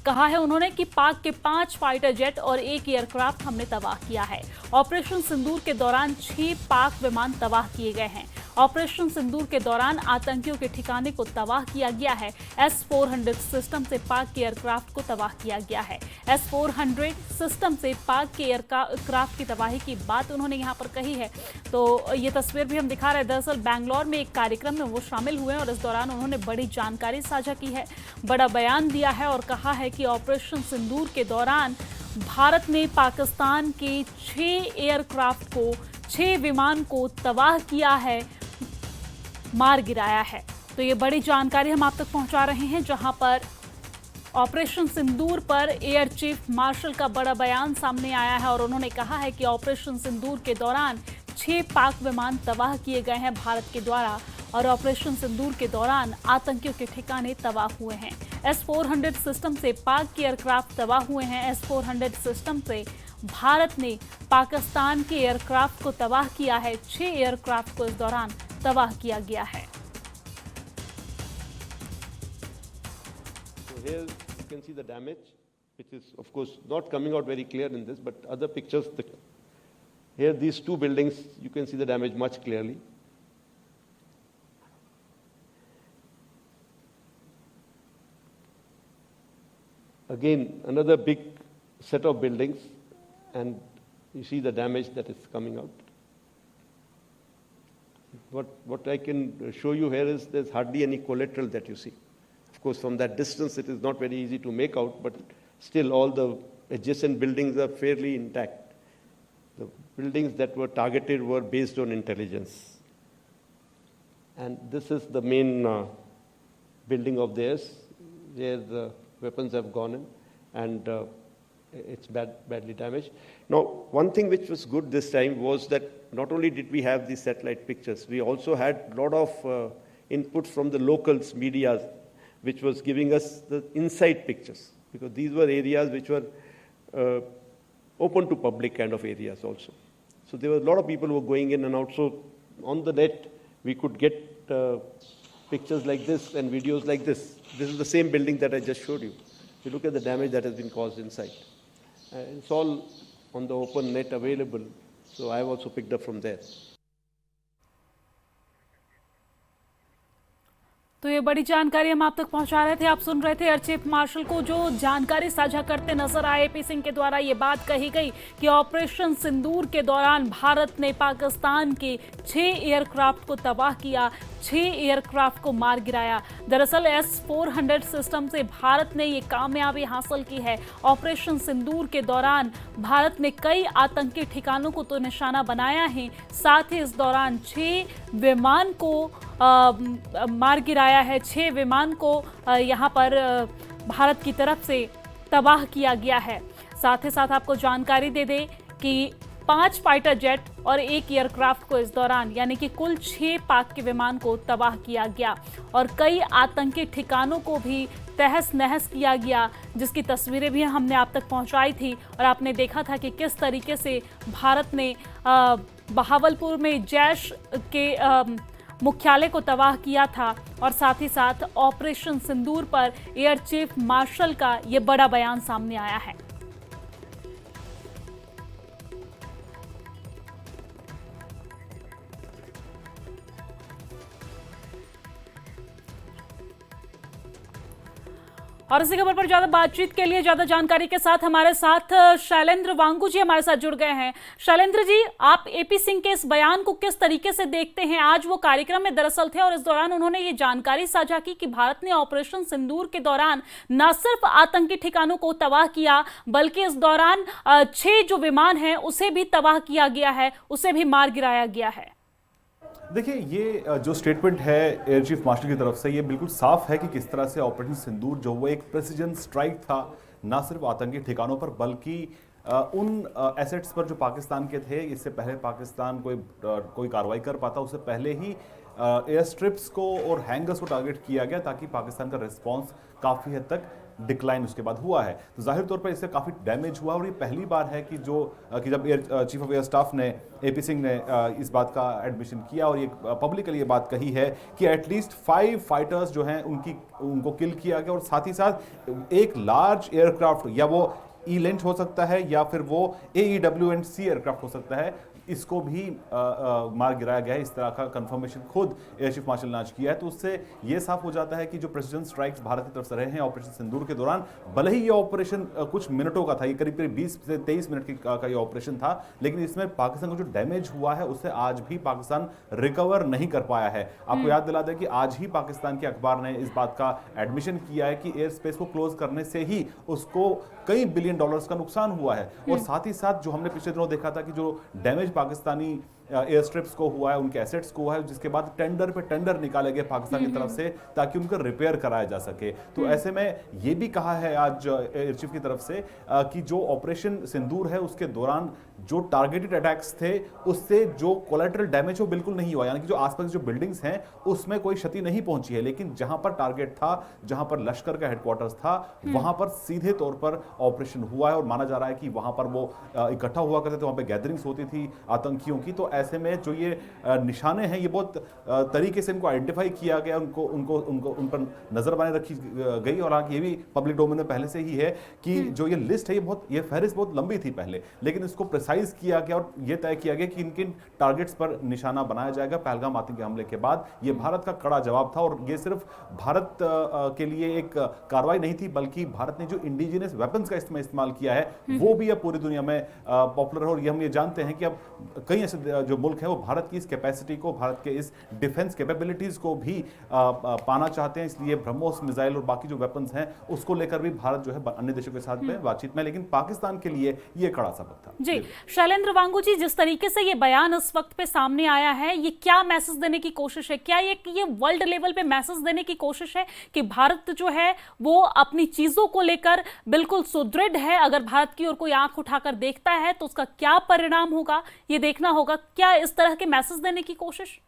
कहा है उन्होंने कि पाक के 5 फाइटर जेट और 1 एयरक्राफ्ट हमने तबाह किया है। ऑपरेशन सिंदूर के दौरान 6 पाक विमान तबाह किए गए हैं। ऑपरेशन सिंदूर के दौरान आतंकियों के ठिकाने को तबाह किया गया है। S-400 सिस्टम से पाक के एयरक्राफ्ट को तबाह किया गया है। S-400 सिस्टम से पाक के एयरक्राफ्ट की तबाही की बात उन्होंने यहां पर कही है। तो ये तस्वीर भी हम दिखा रहे हैं। दरअसल बैंगलोर में एक कार्यक्रम में वो शामिल हुए और इस दौरान उन्होंने बड़ी जानकारी साझा की है, बड़ा बयान दिया है और कहा है कि ऑपरेशन सिंदूर के दौरान भारत ने पाकिस्तान के 6 एयरक्राफ्ट को, 6 विमान को तबाह किया है, मार गिराया है। तो ये बड़ी जानकारी हम आप तक पहुंचा रहे हैं, जहां पर ऑपरेशन सिंदूर पर एयर चीफ मार्शल का बड़ा बयान सामने आया है और उन्होंने कहा है कि ऑपरेशन सिंदूर के दौरान 6 पाक विमान तबाह किए गए हैं भारत के द्वारा और ऑपरेशन सिंदूर के दौरान आतंकियों के ठिकाने तबाह हुए हैं। S-400 सिस्टम से पाक के एयरक्राफ्ट तबाह हुए हैं। S-400 सिस्टम से भारत ने पाकिस्तान के एयरक्राफ्ट को तबाह किया है। 6 एयरक्राफ्ट को इस दौरान तबाह किया गया है। So here you can see the damage, which is of course not coming out very clear in this, but other pictures, here these 2 buildings, you can see the damage much clearly. Again, another big set of buildings, and you see the damage that is coming out. What I can show you here is there's hardly any collateral that you see. Of course, from that distance, it is not very easy to make out, but still all the adjacent buildings are fairly intact. The buildings that were targeted were based on intelligence. And this is the main building of theirs, where the weapons have gone in, and it's badly damaged. Now, one thing which was good this time was that not only did we have these satellite pictures, we also had a lot of input from the locals, media, which was giving us the inside pictures, because these were areas which were open to public kind of areas also. So there were a lot of people who were going in and out. So on the net, we could get pictures like this and videos like this. This is the same building that I just showed you. You look at the damage that has been caused inside. It's all on the open net available. So I've also picked up from there. तो ये बड़ी जानकारी हम आप तक पहुंचा रहे थे। आप सुन रहे थे एयर चीफ मार्शल को जो जानकारी साझा करते नजर आए। AP सिंह के द्वारा ये बात कही गई कि ऑपरेशन सिंदूर के दौरान भारत ने पाकिस्तान के 6 एयरक्राफ्ट को तबाह किया, 6 एयरक्राफ्ट को मार गिराया। दरअसल S-400 सिस्टम से भारत ने ये कामयाबी हासिल की है। ऑपरेशन सिंदूर के दौरान भारत ने कई आतंकी ठिकानों को तो निशाना बनाया है, साथ ही इस दौरान 6 विमान को मार गिराया है। 6 विमान को यहाँ पर भारत की तरफ से तबाह किया गया है। साथ ही साथ आपको जानकारी दे दें कि 5 फाइटर जेट और 1 एयरक्राफ्ट को इस दौरान, यानी कि कुल 6 पाक के विमान को तबाह किया गया और कई आतंकी ठिकानों को भी तहस नहस किया गया, जिसकी तस्वीरें भी हमने आप तक पहुंचाई थी और आपने देखा था कि किस तरीके से भारत ने बहावलपुर में जैश के मुख्यालय को तबाह किया था और साथ ही साथ ऑपरेशन सिंदूर पर एयर चीफ मार्शल का ये बड़ा बयान सामने आया है। और इसी खबर पर ज्यादा बातचीत के लिए, ज्यादा जानकारी के साथ हमारे साथ शैलेंद्र वांगू जी हमारे साथ जुड़ गए हैं। शैलेंद्र जी, आप AP सिंह के इस बयान को किस तरीके से देखते हैं? आज वो कार्यक्रम में दरअसल थे और इस दौरान उन्होंने ये जानकारी साझा की कि भारत ने ऑपरेशन सिंदूर के दौरान न सिर्फ आतंकी ठिकानों को तबाह किया, बल्कि इस दौरान 6 जो विमान है उसे भी तबाह किया गया है, उसे भी मार गिराया गया है। देखिए, ये जो स्टेटमेंट है एयर चीफ मार्शल की तरफ से, ये बिल्कुल साफ है कि किस तरह से ऑपरेशन सिंदूर जो वो एक प्रेसिजन स्ट्राइक था, ना सिर्फ आतंकी ठिकानों पर बल्कि उन एसेट्स पर जो पाकिस्तान के थे। इससे पहले पाकिस्तान कोई कार्रवाई कर पाता, उससे पहले ही एयर स्ट्रिप्स को और हैंगर्स को टारगेट किया गया ताकि पाकिस्तान का रिस्पॉन्स काफ़ी हद तक डिक्लाइन उसके बाद हुआ है। तो जाहिर तौर पर इससे काफ़ी डैमेज हुआ और ये पहली बार है कि जब चीफ ऑफ एयर स्टाफ ने AP सिंह ने इस बात का एडमिशन किया और ये पब्लिकली ये बात कही है कि एटलीस्ट 5 फाइटर्स जो हैं उनको किल किया गया और साथ ही साथ एक लार्ज एयरक्राफ्ट, या वो E-Lent हो सकता है या फिर वो AEW&C एयरक्राफ्ट हो सकता है, इसको भी मार गिराया गया है। इस तरह का कंफर्मेशन खुद एयर चीफ मार्शल ने आज किया है। तो उससे ये साफ हो जाता है कि जो प्रेसिजन स्ट्राइक्स भारत की तरफ से रहे हैं ऑपरेशन सिंदूर के दौरान, भले ही ये ऑपरेशन कुछ मिनटों का था, ये करीब 20 से 23 मिनट का ये ऑपरेशन था, लेकिन इसमें पाकिस्तान को जो डैमेज हुआ है उससे आज भी पाकिस्तान रिकवर नहीं कर पाया है। आपको याद दिला दें कि आज ही पाकिस्तान के अखबार ने इस बात का एडमिशन किया है कि एयर स्पेस को क्लोज करने से ही उसको कई बिलियन डॉलर्स का नुकसान हुआ है। और साथ ही साथ जो हमने पिछले दिनों देखा था कि जो डैमेज पाकिस्तानी एयर स्ट्रिप्स को हुआ है, उनके एसेट्स को हुआ है, जिसके बाद टेंडर पे टेंडर निकाले गए पाकिस्तान की तरफ से ताकि उनको रिपेयर कराया जा सके। तो ऐसे में ये भी कहा है आज एयर चीफ की तरफ से कि जो ऑपरेशन सिंदूर है उसके दौरान जो टारगेटेड अटैक्स थे उससे जो कोलैटरल डैमेज हो बिल्कुल नहीं हुआ, यानी कि जो आसपास जो बिल्डिंग्स हैं उसमें कोई क्षति नहीं पहुंची है। लेकिन जहां पर टारगेट था, जहां पर लश्कर का हेडक्वार्टर्स था, वहां पर सीधे तौर पर ऑपरेशन हुआ है और माना जा रहा है कि वहां पर वो इकट्ठा हुआ करते थे, वहां पर गैदरिंग्स होती थी आतंकियों की। तो ऐसे में जो ये निशाने हैं ये बहुत तरीके से इनको आइडेंटिफाई किया गया, उन पर नजर बनाए रखी गई। और हालांकि ये भी पब्लिक डोमेन में पहले से ही है कि जो ये लिस्ट है ये फहरिस्त बहुत लंबी थी पहले, लेकिन इसको प्रिसाइज किया गया और ये तय किया गया कि इन किन टारगेट्स पर निशाना बनाया जाएगा। पहलगाम आतंकी हमले के बाद ये भारत का कड़ा जवाब था और ये सिर्फ भारत के लिए एक कार्रवाई नहीं थी, बल्कि भारत ने जो इंडिजिनस वेपन्स का इस्तेमाल किया है वो भी अब पूरी दुनिया में पॉपुलर है। और हम ये जानते हैं कि अब कई ऐसे जो मुल्क है वो भारत की इस कैपेसिटी को, भारत के इस डिफेंस कैपेबिलिटीज को भी पाना चाहते हैं। इसलिए ब्रह्मोस मिसाइल और बाकी जो वेपन्स हैं उसको लेकर भी भारत जो है अन्य देशों के साथ में बातचीत में, लेकिन पाकिस्तान के लिए ये कड़ा सबक था। जी शैलेंद्र वांगू जी, जिस तरीके से ये बयान इस वक्त पे सामने आया है, ये क्या मैसेज देने की कोशिश है? क्या ये वर्ल्ड लेवल पे मैसेज देने की कोशिश है कि भारत जो है वो अपनी चीजों को लेकर बिल्कुल सुदृढ़ है, अगर भारत की ओर कोई आंख उठाकर देखता है तो उसका क्या परिणाम होगा ये देखना होगा? क्या इस तरह के मैसेज देने की कोशिश?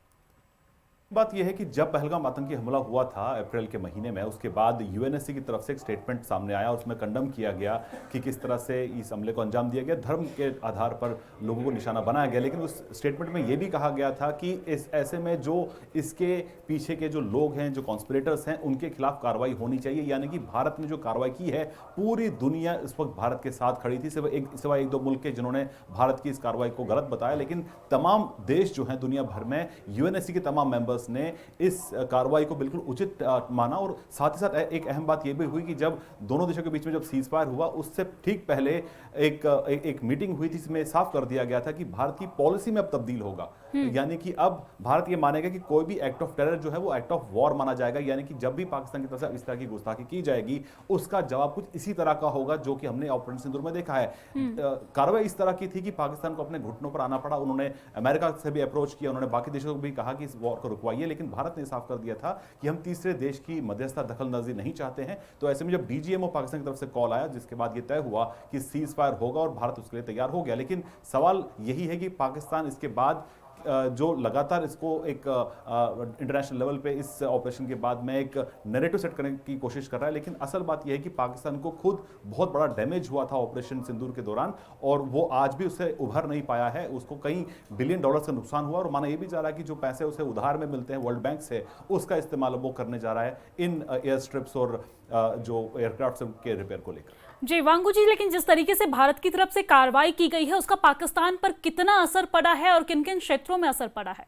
बात यह है कि जब पहलगाम आतंकी हमला हुआ था अप्रैल के महीने में, उसके बाद यूएनएससी की तरफ से एक स्टेटमेंट सामने आया, उसमें कंडम किया गया कि किस तरह से इस हमले को अंजाम दिया गया, धर्म के आधार पर लोगों को निशाना बनाया गया। लेकिन उस स्टेटमेंट में यह भी कहा गया था कि इस ऐसे में जो इसके पीछे के जो लोग हैं, जो कॉन्स्पिरेटर्स हैं, उनके खिलाफ कार्रवाई होनी चाहिए। यानी कि भारत ने जो कार्रवाई की है, पूरी दुनिया इस वक्त भारत के साथ खड़ी थी, सिवाय एक दो मुल्क के जिन्होंने भारत की इस कार्रवाई को गलत बताया। लेकिन तमाम देश जो हैं दुनिया भर में, यूएनएससी के तमाम मेंबर्स ने इस कार्रवाई को बिल्कुल उचित माना। और साथ ही साथ एक अहम बात यह भी हुई कि जब दोनों देशों के बीच में जब सीजफायर हुआ उससे ठीक पहले एक मीटिंग हुई थी, जिसमें साफ कर दिया गया था कि भारत की पॉलिसी में अब तब्दील होगा। यानी कि अब भारत ये मानेगा कि कोई भी एक्ट ऑफ टेरर जो है वो एक्ट ऑफ वॉर माना जाएगा। यानी कि जब भी पाकिस्तान की तरफ से इस तरह की गुस्ताखी की जाएगी उसका जवाब कुछ इसी तरह का होगा जो कि हमने ऑपरेशन सिंदूर में देखा है। कार्रवाई इस तरह की थी कि पाकिस्तान को अपने घुटनों पर आना पड़ा। उन्होंने अमेरिका से भी अप्रोच किया, उन्होंने बाकी देशों को भी कहा कि इस वॉर को रुकवाइए, लेकिन भारत ने साफ कर दिया था कि हम तीसरे देश की मध्यस्थता दखलंदाजी नहीं चाहते हैं। तो ऐसे में जब डीजीएमओ पाकिस्तान की तरफ से कॉल आया, जिसके बाद ये तय हुआ कि सीज फायर होगा और भारत उसके लिए तैयार हो गया। लेकिन सवाल यही है कि पाकिस्तान इसके बाद जो लगातार इसको एक इंटरनेशनल लेवल पे इस ऑपरेशन के बाद में एक नैरेटिव सेट करने की कोशिश कर रहा है। लेकिन असल बात यह है कि पाकिस्तान को खुद बहुत बड़ा डैमेज हुआ था ऑपरेशन सिंदूर के दौरान और वो आज भी उससे उभर नहीं पाया है। उसको कई बिलियन डॉलर्स का नुकसान हुआ और माना यह भी जा रहा है कि जो पैसे उसे उधार में मिलते हैं वर्ल्ड बैंक से, उसका इस्तेमाल वो करने जा रहा है इन एयर स्ट्रिप्स और जो एयरक्राफ्ट के रिपेयर को लेकर। जी वांगू जी, लेकिन जिस तरीके से भारत की तरफ से कार्रवाई की गई है उसका पाकिस्तान पर कितना असर पड़ा है और किन किन क्षेत्रों में असर पड़ा है?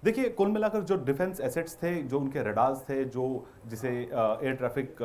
देखिए, कुल मिलाकर जो डिफेंस एसेट्स थे, जो उनके रडार्स थे, जो जिसे एयर ट्रैफिक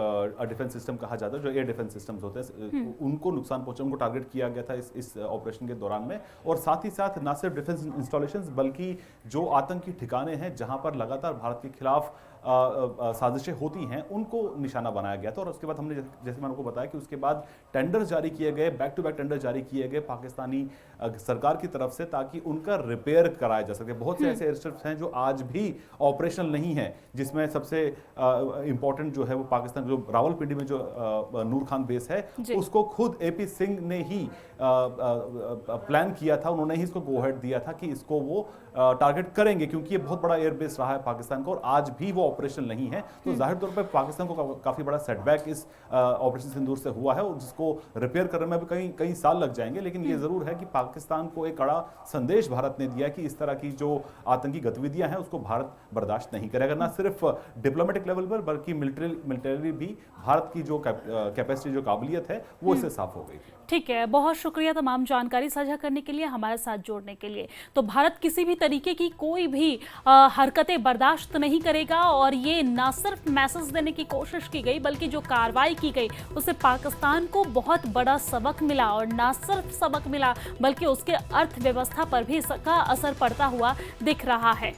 डिफेंस सिस्टम कहा जाता है, जो एयर डिफेंस सिस्टम्स होते हैं, उनको नुकसान पहुंचा, उनको टारगेट किया गया था इस ऑपरेशन के दौरान में। और साथ ही साथ न सिर्फ डिफेंस इंस्टॉलेशंस बल्कि जो आतंकी ठिकाने हैं जहां पर लगातार भारत के खिलाफ साजिशें होती हैं, उनको निशाना बनाया गया था। और उसके बाद हमने जैसे मैंने आपको बताया कि उसके बाद टेंडर जारी किए गए, बैक टू बैक टेंडर जारी किए गए पाकिस्तानी सरकार की तरफ से, ताकि उनका रिपेयर कराया जा सके। बहुत से ऐसे एयरस्ट्रिप्स हैं जो आज भी ऑपरेशनल नहीं है, जिसमें सबसे इंपॉर्टेंट जो है वो पाकिस्तान जो रावलपिंडी में जो नूर खान बेस है, उसको खुद AP सिंह ने ही प्लान किया था। उन्होंने ही इसको गो अहेड दिया था कि इसको वो टारगेट करेंगे, क्योंकि ये बहुत बड़ा एयर बेस रहा है पाकिस्तान का और आज भी वो ऑपरेशन नहीं है, तो जाहिर तौर पर पाकिस्तान को काफी बड़ा सेटबैक इस ऑपरेशन सिंदूर से हुआ है, और जिसको रिपेयर करने में भी कई साल लग जाएंगे। लेकिन ये जरूर है कि पाकिस्तान को एक कड़ा संदेश भारत ने दिया कि इस तरह की जो आतंकी गतिविधियां हैं उसको भारत बर्दाश्त नहीं करेगा, ना सिर्फ डिप्लोमेटिक लेवल पर बल्कि मिलिटरी भी भारत की जो कैपेसिटी, जो काबिलियत है वो इससे साफ हो गई। ठीक है, बहुत शुक्रिया तमाम जानकारी साझा करने के लिए, हमारे साथ जोड़ने के लिए। तो भारत किसी भी तरीके की कोई भी हरकतें बर्दाश्त नहीं करेगा, और ये ना सिर्फ मैसेज देने की कोशिश की गई बल्कि जो कार्रवाई की गई उससे पाकिस्तान को बहुत बड़ा सबक मिला, और ना सिर्फ सबक मिला बल्कि उसके अर्थव्यवस्था पर भी इसका असर पड़ता हुआ दिख रहा है।